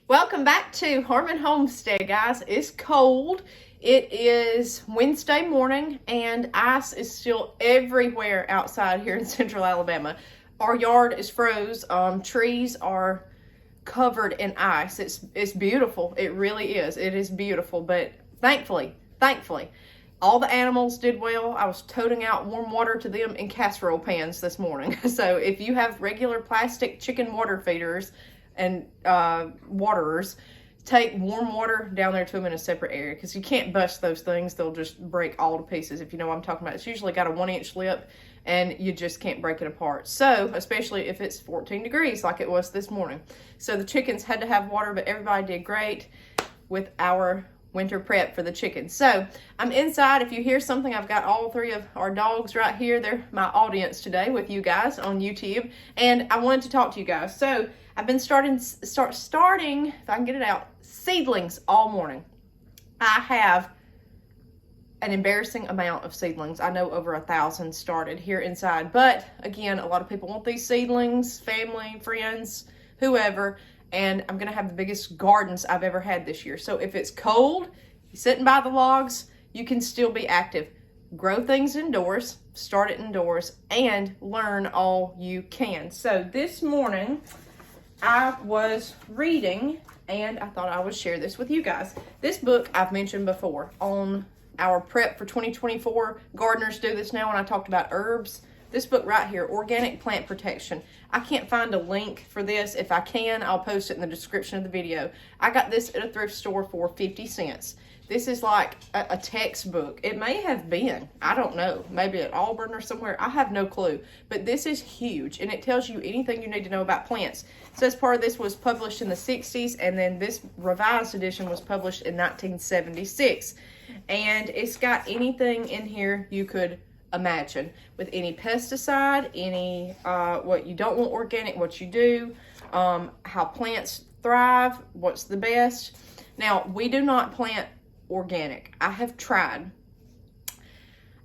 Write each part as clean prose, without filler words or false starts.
Welcome back to Harmon Homestead, guys. It's cold. It is Wednesday morning and ice is still everywhere outside here in central Alabama. Our yard is froze. Trees are covered in ice. It's beautiful. It really is. It is beautiful. But thankfully, all the animals did well. I was toting out warm water to them in casserole pans this morning. So if you have regular plastic chicken water feeders and waterers, take warm water down there to them in a separate area, because you can't bust those things. They'll just break all to pieces, if you know what I'm talking about. It's usually got a 1-inch lip and you just can't break it apart. So especially if it's 14 degrees like it was this morning. So the chickens had to have water, but everybody did great with our winter prep for the chickens. So I'm inside. If you hear something, I've got all three of our dogs right here. They're my audience today with you guys on YouTube, and I wanted to talk to you guys. So I've been starting, if I can get it out, seedlings all morning. I have an embarrassing amount of seedlings. I know over 1,000 started here inside, but again, a lot of people want these seedlings, family, friends, whoever, and I'm gonna have the biggest gardens I've ever had this year. So if it's cold, you're sitting by the logs, you can still be active. Grow things indoors, start it indoors, and learn all you can. So this morning, I was reading, and I thought I would share this with you guys. This book I've mentioned before on our prep for 2024. Gardeners do this now when I talked about herbs. This book right here, Organic Plant Protection. I can't find a link for this. If I can, I'll post it in the description of the video. I got this at a thrift store for 50 cents. This is like a textbook. It may have been, I don't know, maybe at Auburn or somewhere. I have no clue. But this is huge, and it tells you anything you need to know about plants. It says part of this was published in the 60s, and then this revised edition was published in 1976. And it's got anything in here you could imagine, with any pesticide, any what you don't want organic, what you do, how plants thrive, what's the best. Now, we do not plant organic. I have tried.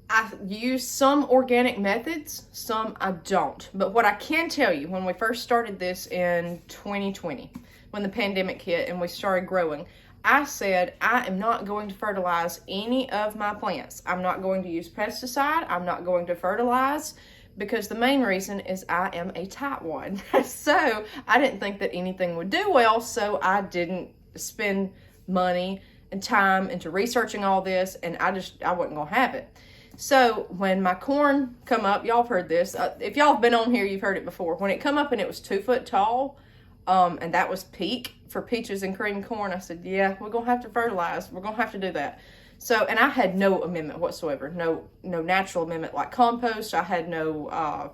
I use some organic methods, some I don't. But what I can tell you, when we first started this in 2020, when the pandemic hit and we started growing, I said, I am not going to fertilize any of my plants. I'm not going to use pesticide. I'm not going to fertilize, because the main reason is I am a tightwad. So I didn't think that anything would do well, so I didn't spend money and time into researching all this, and I wasn't gonna have it. So when my corn come up, y'all have heard this. If y'all have been on here, you've heard it before. When it come up and it was 2 foot tall, and that was peak for peaches and cream corn, I said, yeah, we're gonna have to fertilize. We're gonna have to do that. So, and I had no amendment whatsoever, no natural amendment like compost. I had no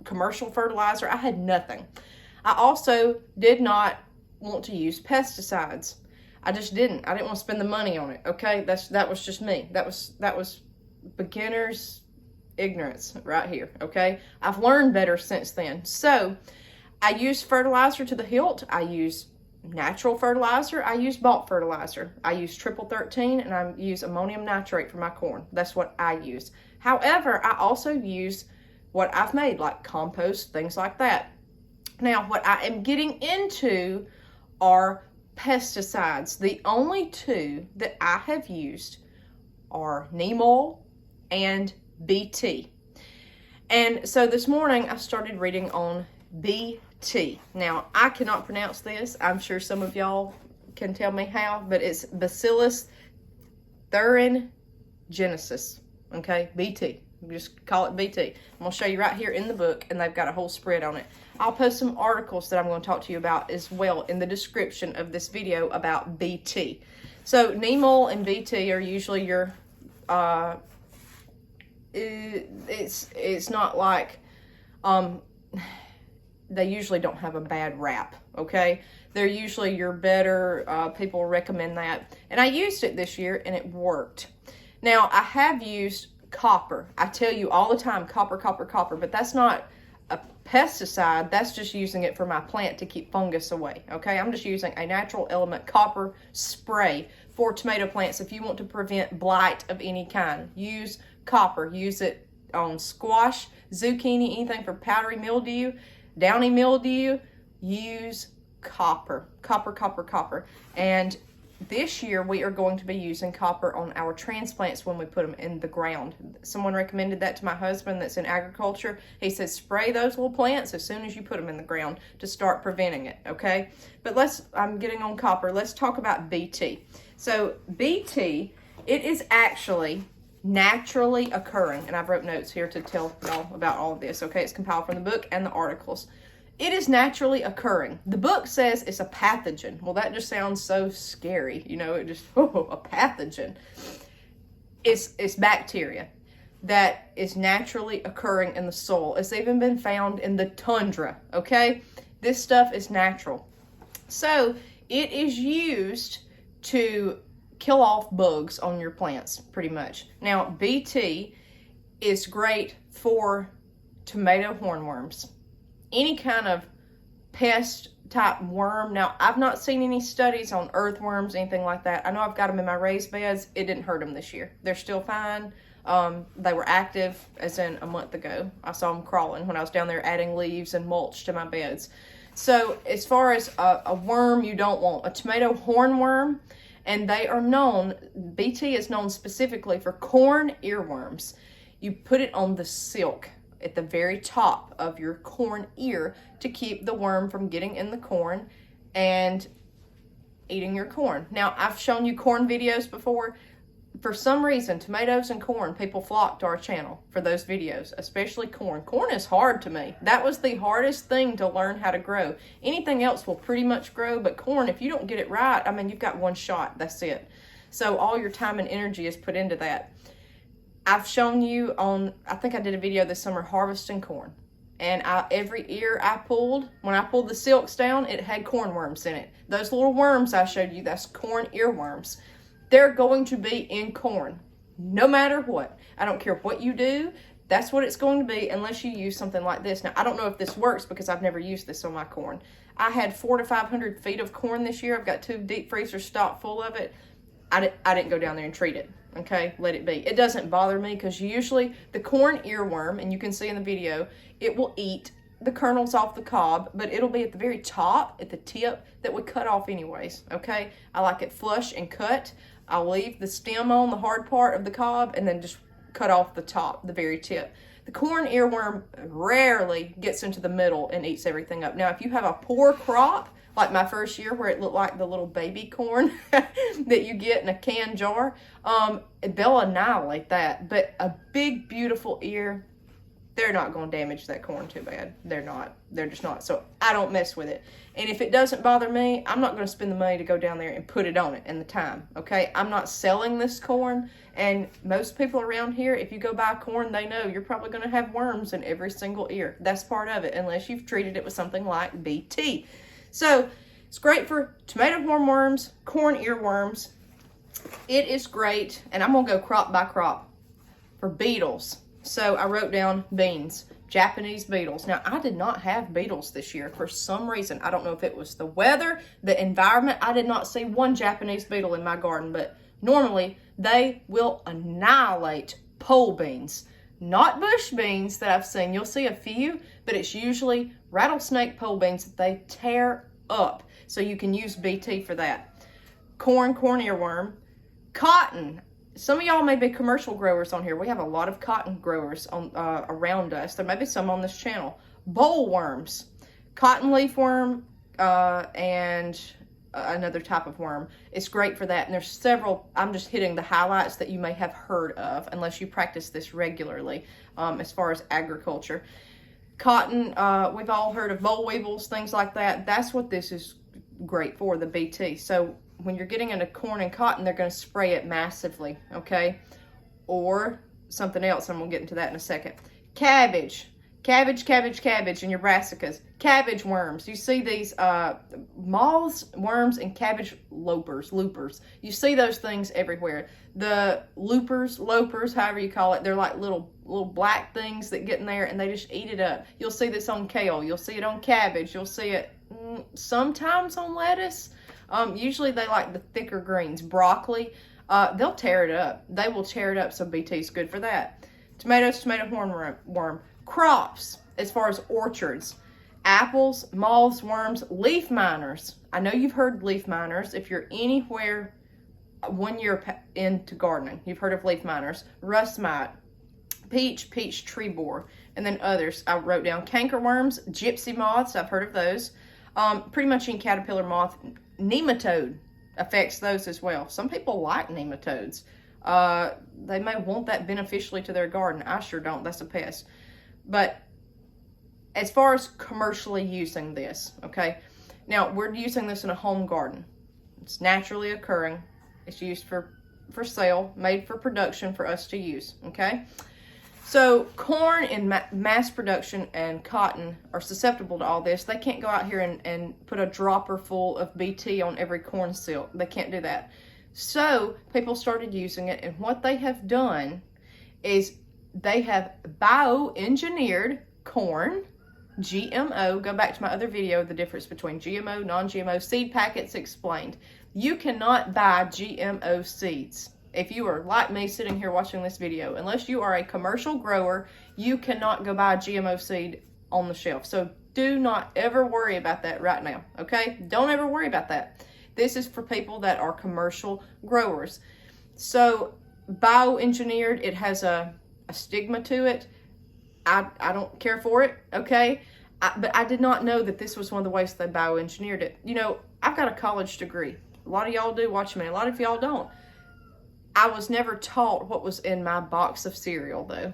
commercial fertilizer. I had nothing. I also did not want to use pesticides. I just didn't. I didn't want to spend the money on it. Okay, that was just me. That was beginner's ignorance right here. Okay, I've learned better since then. So I use fertilizer to the hilt. I use natural fertilizer. I use bought fertilizer. I use triple 13, and I use ammonium nitrate for my corn. That's what I use. However, I also use what I've made, like compost, things like that. Now, what I am getting into are pesticides. The only two that I have used are neem oil and BT. And so this morning I started reading on BT. Now, I cannot pronounce this. I'm sure some of y'all can tell me how, but it's Bacillus Thuringiensis. Okay, BT. Just call it BT. I'm going to show you right here in the book, and they've got a whole spread on it. I'll post some articles that I'm going to talk to you about as well in the description of this video about BT. So neem oil and BT are usually your, it's not like, they usually don't have a bad rap, okay? They're usually your better, people recommend that. And I used it this year, and it worked. Now, I have used copper. I tell you all the time, copper, but that's not a pesticide. That's just using it for my plant to keep fungus away, okay? I'm just using a natural element copper spray for tomato plants. If you want to prevent blight of any kind, use copper. Use it on squash, zucchini, anything for powdery mildew, downy mildew. Use copper. And this year we are going to be using copper on our transplants when we put them in the ground. Someone recommended that to my husband that's in agriculture. He says spray those little plants as soon as you put them in the ground to start preventing it, okay? But I'm getting on copper. Let's talk about BT. So BT, it is actually naturally occurring, and I've wrote notes here to tell y'all about all of this, okay? It's compiled from the book and the articles. It is naturally occurring. The book says it's a pathogen. Well, that just sounds so scary. You know, it just, a pathogen. It's bacteria that is naturally occurring in the soil. It's even been found in the tundra, okay? This stuff is natural. So it is used to kill off bugs on your plants, pretty much. Now, BT is great for tomato hornworms. Any kind of pest type worm. Now, I've not seen any studies on earthworms, anything like that. I know I've got them in my raised beds. It didn't hurt them this year. They're still fine. They were active as in a month ago. I saw them crawling when I was down there adding leaves and mulch to my beds. So as far as a worm you don't want, a tomato hornworm, and they are known, BT is known specifically for corn earworms. You put it on the silk at the very top of your corn ear to keep the worm from getting in the corn and eating your corn. Now, I've shown you corn videos before. For some reason, tomatoes and corn, people flock to our channel for those videos, especially corn. Corn is hard to me. That was the hardest thing to learn how to grow. Anything else will pretty much grow, but corn, if you don't get it right, I mean, you've got one shot, that's it. So all your time and energy is put into that. I've shown you on, I think I did a video this summer harvesting corn. And every ear I pulled, when I pulled the silks down, it had corn worms in it. Those little worms I showed you, that's corn earworms. They're going to be in corn, no matter what. I don't care what you do, that's what it's going to be unless you use something like this. Now, I don't know if this works because I've never used this on my corn. I had 400 to 500 feet of corn this year. I've got 2 deep freezers stocked full of it. I didn't go down there and treat it. Okay, let it be. It doesn't bother me because usually the corn earworm, and you can see in the video, it will eat the kernels off the cob, but it'll be at the very top, at the tip, that we cut off anyways, okay? I like it flush and cut. I'll leave the stem on, the hard part of the cob, and then just cut off the top, the very tip. The corn earworm rarely gets into the middle and eats everything up. Now, if you have a poor crop, like my first year where it looked like the little baby corn that you get in a canned jar, they'll annihilate that. But a big, beautiful ear, they're not going to damage that corn too bad. They're not. They're just not. So I don't mess with it. And if it doesn't bother me, I'm not going to spend the money to go down there and put it on it and the time, okay? I'm not selling this corn. And most people around here, if you go buy corn, they know you're probably going to have worms in every single ear. That's part of it, unless you've treated it with something like BT. So it's great for tomato hornworms, corn earworms. It is great, and I'm going to go crop by crop for beetles. So I wrote down beans, Japanese beetles. Now, I did not have beetles this year for some reason. I don't know if it was the weather, the environment. I did not see one Japanese beetle in my garden, but normally they will annihilate pole beans. Not bush beans that I've seen. You'll see a few, but it's usually rattlesnake pole beans that they tear up. So you can use BT for that. Corn earworm. Cotton. Some of y'all may be commercial growers on here. We have a lot of cotton growers on around us. There may be some on this channel. Bollworms. Cotton leafworm and another type of worm. It's great for that. And there's several, I'm just hitting the highlights that you may have heard of unless you practice this regularly as far as agriculture. Cotton, we've all heard of boll weevils, things like that. That's what this is great for, the BT. So when you're getting into corn and cotton, they're going to spray it massively, okay? Or something else, I'm going to get into that in a second. Cabbage, and your brassicas. Cabbage worms. You see these moths, worms, and cabbage loopers. You see those things everywhere. The lopers, however you call it, they're like little black things that get in there and they just eat it up. You'll see this on kale. You'll see it on cabbage. You'll see it sometimes on lettuce. Usually they like the thicker greens. Broccoli, they'll tear it up. They will tear it up, so BT is good for that. Tomatoes, tomato hornworm. Crops, as far as orchards. apples, moths, worms, leaf miners. I know you've heard leaf miners. If you're anywhere 1 year into gardening, you've heard of leaf miners. Rust mite, peach tree borer, and then others. I wrote down cankerworms, gypsy moths. I've heard of those. Pretty much any caterpillar moth. Nematode affects those as well. Some people like nematodes. They may want that beneficially to their garden. I sure don't. That's a pest. But as far as commercially using this, okay, now we're using this in a home garden. It's naturally occurring. It's used for sale, made for production for us to use, okay? So corn in mass production and cotton are susceptible to all this. They can't go out here and put a dropper full of BT on every corn silk. They can't do that. So people started using it, and what they have done is they have bioengineered corn, GMO. Go back to my other video, the difference between GMO, non-GMO, seed packets explained. You cannot buy GMO seeds. If you are like me sitting here watching this video, unless you are a commercial grower, you cannot go buy a GMO seed on the shelf. So do not ever worry about that right now, okay? Don't ever worry about that. This is for people that are commercial growers. So bioengineered, it has a stigma to it. I don't care for it, okay? But I did not know that this was one of the ways they bioengineered it. You know, I've got a college degree. A lot of y'all do watch me. A lot of y'all don't. I was never taught what was in my box of cereal, though.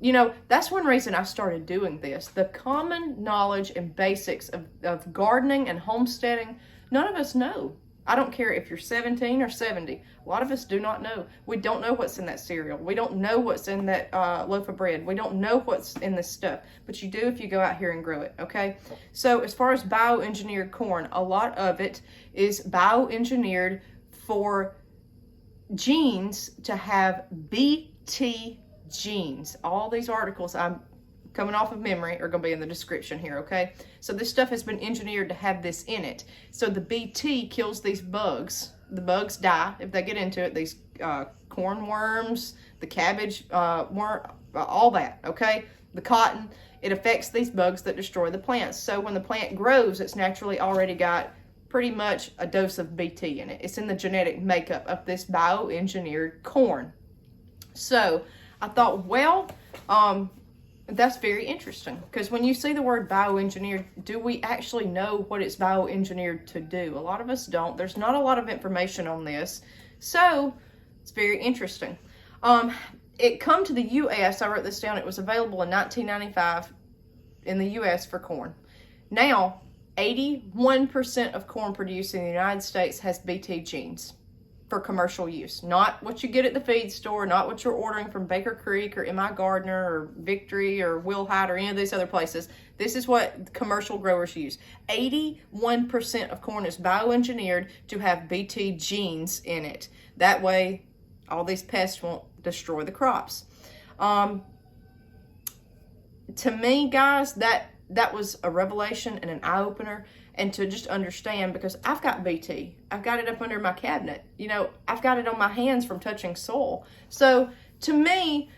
You know, that's one reason I started doing this. The common knowledge and basics of gardening and homesteading, none of us know. I don't care if you're 17 or 70. A lot of us do not know. We don't know what's in that cereal. We don't know what's in that loaf of bread. We don't know what's in this stuff. But you do if you go out here and grow it, okay? So as far as bioengineered corn, a lot of it is bioengineered for genes to have BT genes. All these articles I'm coming off of memory are going to be in the description here, okay? So this stuff has been engineered to have this in it. So the BT kills these bugs. The bugs die if they get into it. These corn worms, the cabbage worm, all that, okay? The cotton, it affects these bugs that destroy the plants. So when the plant grows, it's naturally already got pretty much a dose of BT in it. It's in the genetic makeup of this bioengineered corn. So I thought, well, that's very interesting, because when you see the word bioengineered, do we actually know what it's bioengineered to do? A lot of us don't. There's not a lot of information on this, so it's very interesting. It come to the U.S., I wrote this down, it was available in 1995 in the U.S. for corn. Now, 81% of corn produced in the United States has BT genes for commercial use. Not what you get at the feed store, not what you're ordering from Baker Creek or M.I. Gardner or Victory or Will Hyde or any of these other places. This is what commercial growers use. 81% of corn is bioengineered to have BT genes in it. That way, all these pests won't destroy the crops. To me, guys, that was a revelation and an eye-opener, and to just understand, because I've got BT. I've got it up under my cabinet. You know, I've got it on my hands from touching soil. So to me,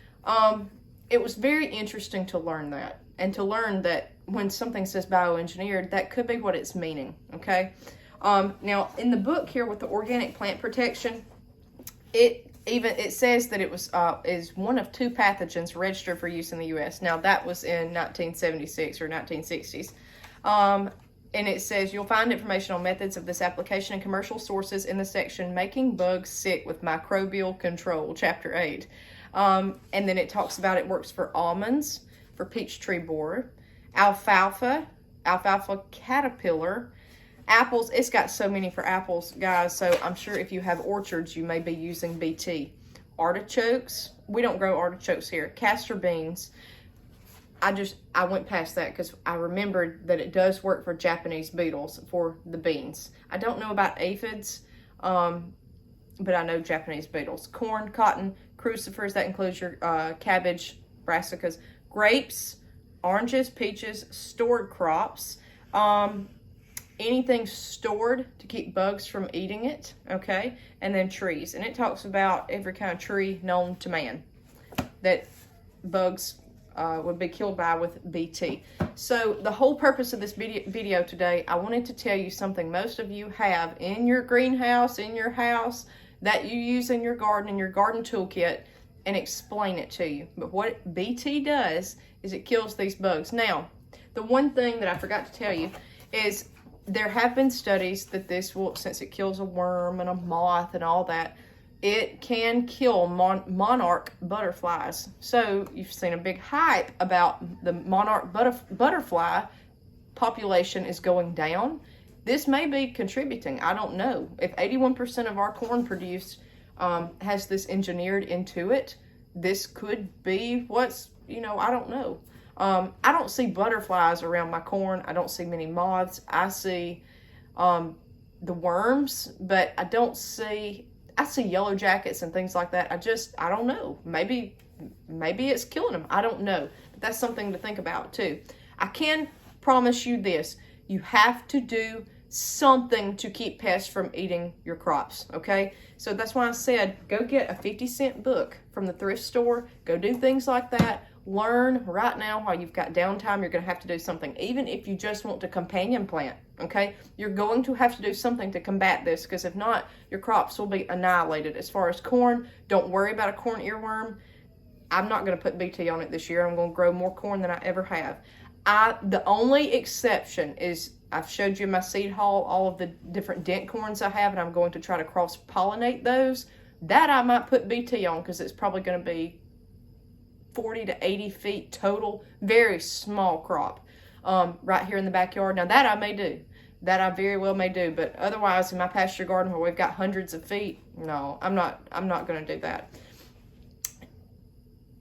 it was very interesting to learn that, and to learn that when something says bioengineered, that could be what it's meaning, okay? Now, in the book here with the organic plant protection, it says that it was is one of 2 pathogens registered for use in the U.S. Now, that was in 1976 or 1960s. And it says you'll find information on methods of this application and commercial sources in the section Making Bugs Sick with Microbial Control, Chapter 8. And then it talks about it works for almonds, for peach tree borer, alfalfa caterpillar, apples. It's got so many for apples, guys, so I'm sure if you have orchards, you may be using BT. Artichokes. We don't grow artichokes here. Castor beans. I went past that because I remembered that it does work for Japanese beetles for the beans. I don't know about aphids, but I know Japanese beetles. Corn, cotton, crucifers, that includes your cabbage, brassicas, grapes, oranges, peaches, stored crops, anything stored to keep bugs from eating it, okay? And then trees. And it talks about every kind of tree known to man. that bugs would be killed by with BT. So the whole purpose of this video today, I wanted to tell you something most of you have in your greenhouse, in your house, that you use in your garden toolkit, and explain it to you. But what BT does is it kills these bugs. Now, the one thing that I forgot to tell you is there have been studies that this will, since it kills a worm and a moth and all that, it can kill monarch butterflies. So you've seen a big hype about the monarch butterfly population is going down. This may be contributing. I don't know. If 81% of our corn produced has this engineered into it, this could be what's, I don't know. I don't see butterflies around my corn. I don't see many moths. I see the worms, but I see yellow jackets and things like that. I don't know. Maybe it's killing them. I don't know. But that's something to think about too. I can promise you this. You have to do something to keep pests from eating your crops, okay? So that's why I said, go get a 50-cent book from the thrift store. Go do things like that. Learn right now while you've got downtime. You're going to have to do something. Even if you just want to companion plant, okay? You're going to have to do something to combat this, because if not, your crops will be annihilated. As far as corn, don't worry about a corn earworm. I'm not going to put BT on it this year. I'm going to grow more corn than I ever have. The only exception is I've showed you my seed haul, all of the different dent corns I have, and I'm going to try to cross-pollinate those. That I might put BT on, because it's probably going to be 40 to 80 feet total, very small crop right here in the backyard. Now that I may do, that I very well may do, but otherwise in my pasture garden where we've got hundreds of feet, no, I'm not going to do that.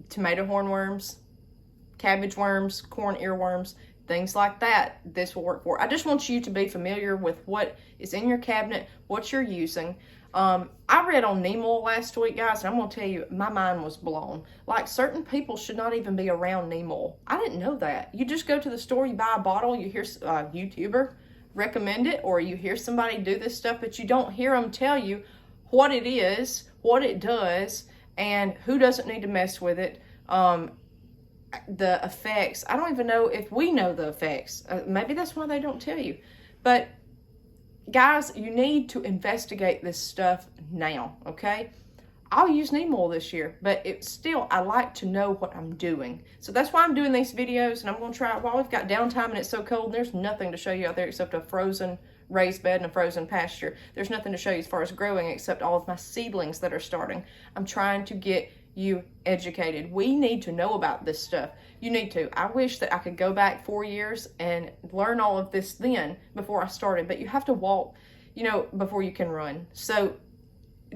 Tomato hornworms, cabbage worms, corn earworms, things like that, this will work for. I just want you to be familiar with what is in your cabinet, what you're using. I read on neem oil last week, guys, and I'm going to tell you, my mind was blown. Like, certain people should not even be around neem oil. I didn't know that. You just go to the store, you buy a bottle, you hear a YouTuber recommend it, or you hear somebody do this stuff, but you don't hear them tell you what it is, what it does, and who doesn't need to mess with it. The effects. I don't even know if we know the effects. Maybe that's why they don't tell you. But guys, you need to investigate this stuff now, okay? I'll use neem oil this year, but it's still, I like to know what I'm doing. So that's why I'm doing these videos, and I'm going to try, while we've got downtime and it's so cold, and there's nothing to show you out there except a frozen raised bed and a frozen pasture. There's nothing to show you as far as growing except all of my seedlings that are starting. I'm trying to get you educated. We need to know about this stuff. You need to. I wish that I could go back 4 years and learn all of this then before I started, but you have to walk, before you can run. So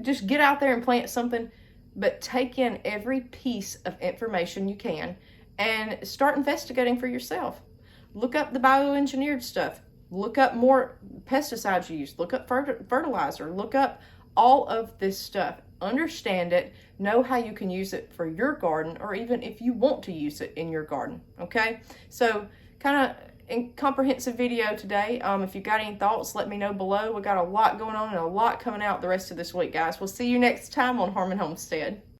just get out there and plant something, but take in every piece of information you can and start investigating for yourself. Look up the bioengineered stuff. Look up more pesticides you use. Look up fertilizer. Look up all of this stuff. Understand it. Know how you can use it for your garden, or even if you want to use it in your garden, okay? So kind of a comprehensive video today. If you got any thoughts, let me know below. We got a lot going on and a lot coming out the rest of this week, guys. We'll see you next time on Homestead.